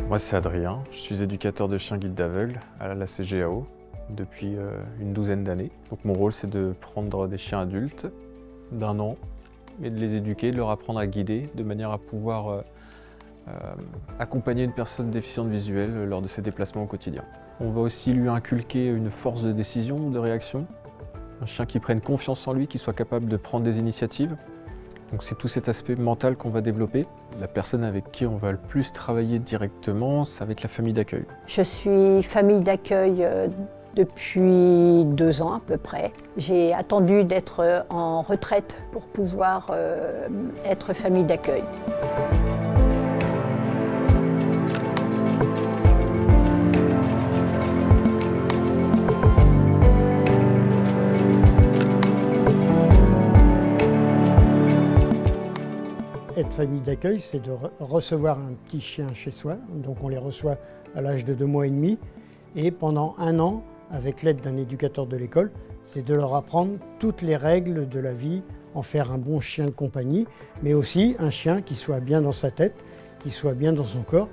Moi c'est Adrien, je suis éducateur de chiens guides d'aveugles à la CGAO depuis une douzaine d'années. Donc mon rôle c'est de prendre des chiens adultes d'1 an et de les éduquer, de leur apprendre à guider de manière à pouvoir accompagner une personne déficiente visuelle lors de ses déplacements au quotidien. On va aussi lui inculquer une force de décision, de réaction, un chien qui prenne confiance en lui, qui soit capable de prendre des initiatives. Donc c'est tout cet aspect mental qu'on va développer. La personne avec qui on va le plus travailler directement, ça va être la famille d'accueil. Je suis famille d'accueil depuis 2 ans à peu près. J'ai attendu d'être en retraite pour pouvoir être famille d'accueil. Être famille d'accueil, c'est de recevoir un petit chien chez soi. Donc on les reçoit à l'âge de 2 mois et demi. Et pendant 1 an, avec l'aide d'un éducateur de l'école, c'est de leur apprendre toutes les règles de la vie, en faire un bon chien de compagnie, mais aussi un chien qui soit bien dans sa tête, qui soit bien dans son corps,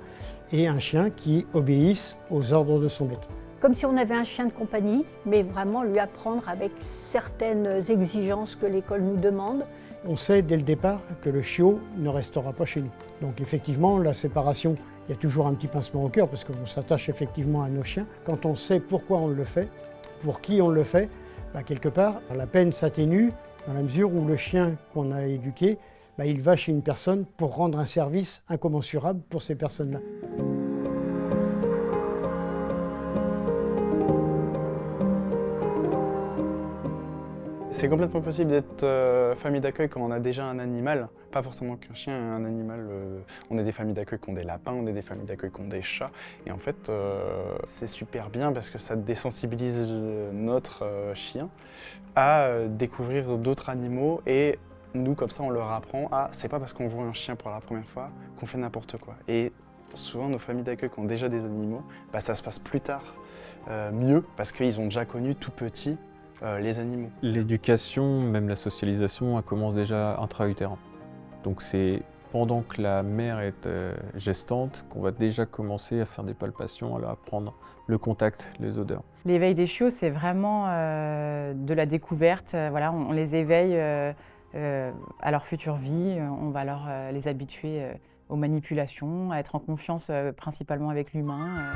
et un chien qui obéisse aux ordres de son maître. Comme si on avait un chien de compagnie, mais vraiment lui apprendre avec certaines exigences que l'école nous demande. On sait dès le départ que le chiot ne restera pas chez nous. Donc effectivement, la séparation, il y a toujours un petit pincement au cœur parce qu'on s'attache effectivement à nos chiens. Quand on sait pourquoi on le fait, pour qui on le fait, quelque part, la peine s'atténue dans la mesure où le chien qu'on a éduqué, il va chez une personne pour rendre un service incommensurable pour ces personnes-là. C'est complètement possible d'être famille d'accueil quand on a déjà un animal. Pas forcément qu'un chien, un animal. On est des familles d'accueil qui ont des lapins, on est des familles d'accueil qui ont des chats. Et en fait, c'est super bien parce que ça désensibilise notre chien à découvrir d'autres animaux. Et nous, comme ça, on leur apprend à c'est pas parce qu'on voit un chien pour la première fois qu'on fait n'importe quoi. Et souvent, nos familles d'accueil qui ont déjà des animaux, ça se passe plus tard mieux parce qu'ils ont déjà connu tout petit les animaux. L'éducation, même la socialisation, elle commence déjà intra-utérin. Donc c'est pendant que la mère est gestante qu'on va déjà commencer à faire des palpations, à apprendre le contact, les odeurs. L'éveil des chiots, c'est vraiment de la découverte. Voilà, on les éveille à leur future vie, on va les habituer aux manipulations, à être en confiance principalement avec l'humain.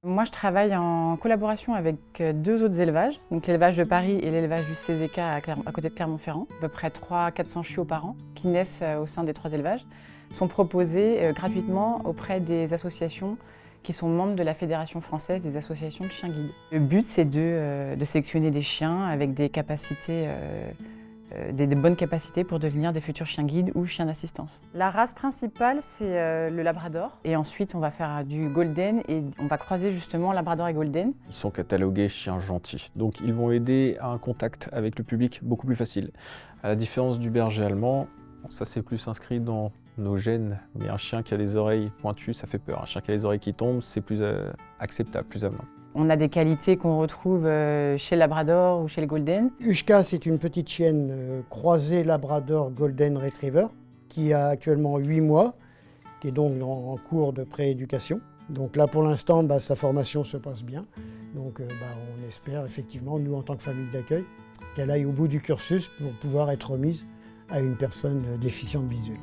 Moi, je travaille en collaboration avec 2 autres élevages, donc l'élevage de Paris et l'élevage du CZK à côté de Clermont-Ferrand. À peu près 300-400 chiots par an qui naissent au sein des 3 élevages sont proposés gratuitement auprès des associations qui sont membres de la Fédération française des associations de chiens guides. Le but, c'est de sélectionner des chiens avec des capacités des bonnes capacités pour devenir des futurs chiens guides ou chiens d'assistance. La race principale, c'est le labrador. Et ensuite, on va faire du golden et on va croiser justement labrador et golden. Ils sont catalogués chiens gentils, donc ils vont aider à un contact avec le public beaucoup plus facile. À la différence du berger allemand, ça c'est plus inscrit dans nos gènes. Mais un chien qui a des oreilles pointues, ça fait peur. Un chien qui a les oreilles qui tombent, c'est plus acceptable, plus avenant. On a des qualités qu'on retrouve chez le labrador ou chez le golden. Ushka, c'est une petite chienne croisée labrador golden retriever qui a actuellement 8 mois, qui est donc en cours de prééducation. Donc là, pour l'instant, sa formation se passe bien. Donc on espère effectivement, nous en tant que famille d'accueil, qu'elle aille au bout du cursus pour pouvoir être remise à une personne déficiente visuelle.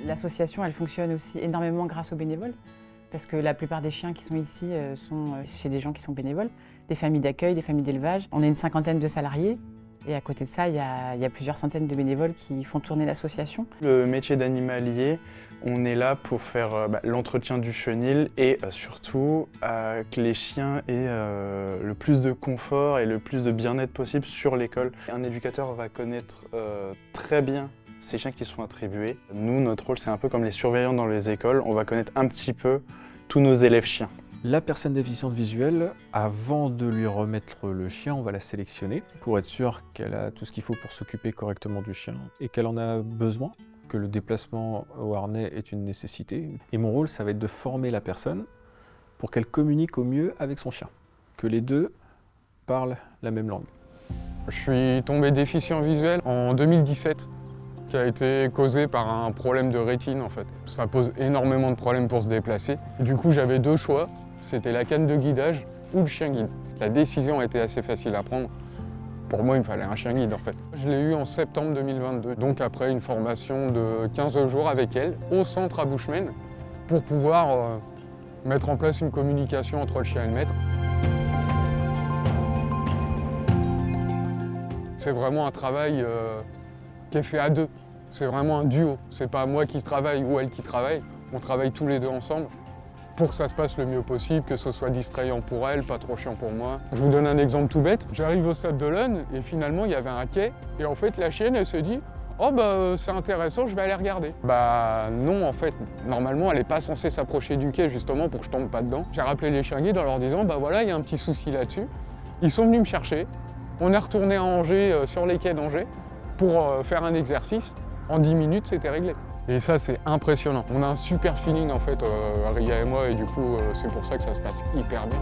L'association, elle fonctionne aussi énormément grâce aux bénévoles, parce que la plupart des chiens qui sont ici sont chez des gens qui sont bénévoles, des familles d'accueil, des familles d'élevage. On est une 50aine de salariés, et à côté de ça, il y a plusieurs centaines de bénévoles qui font tourner l'association. Le métier d'animalier, on est là pour faire l'entretien du chenil et surtout que les chiens aient le plus de confort et le plus de bien-être possible sur l'école. Un éducateur va connaître très bien ces chiens qui sont attribués. Nous, notre rôle, c'est un peu comme les surveillants dans les écoles. On va connaître un petit peu tous nos élèves chiens. La personne déficiente visuelle, avant de lui remettre le chien, on va la sélectionner pour être sûr qu'elle a tout ce qu'il faut pour s'occuper correctement du chien et qu'elle en a besoin, que le déplacement au harnais est une nécessité. Et mon rôle, ça va être de former la personne pour qu'elle communique au mieux avec son chien, que les deux parlent la même langue. Je suis tombé déficient visuel en 2017, qui a été causé par un problème de rétine en fait. Ça pose énormément de problèmes pour se déplacer. Du coup, j'avais deux choix, c'était la canne de guidage ou le chien guide. La décision était assez facile à prendre. Pour moi, il me fallait un chien guide en fait. Je l'ai eu en septembre 2022, donc après une formation de 15 jours avec elle au centre à Bushman pour pouvoir mettre en place une communication entre le chien et le maître. C'est vraiment un travail qui est fait à deux. C'est vraiment un duo. C'est pas moi qui travaille ou elle qui travaille. On travaille tous les deux ensemble pour que ça se passe le mieux possible, que ce soit distrayant pour elle, pas trop chiant pour moi. Je vous donne un exemple tout bête. J'arrive au stade de l'Aune et finalement il y avait un quai et en fait la chienne elle se dit « Oh bah c'est intéressant, je vais aller regarder ». Bah non en fait, normalement elle n'est pas censée s'approcher du quai justement pour que je tombe pas dedans. J'ai rappelé les chiens guides en leur disant « Bah voilà, il y a un petit souci là-dessus ». Ils sont venus me chercher. On est retourné à Angers, sur les quais d'Angers, pour faire un exercice. En 10 minutes, c'était réglé. Et ça, c'est impressionnant. On a un super feeling, en fait, Ria et moi, et du coup, c'est pour ça que ça se passe hyper bien.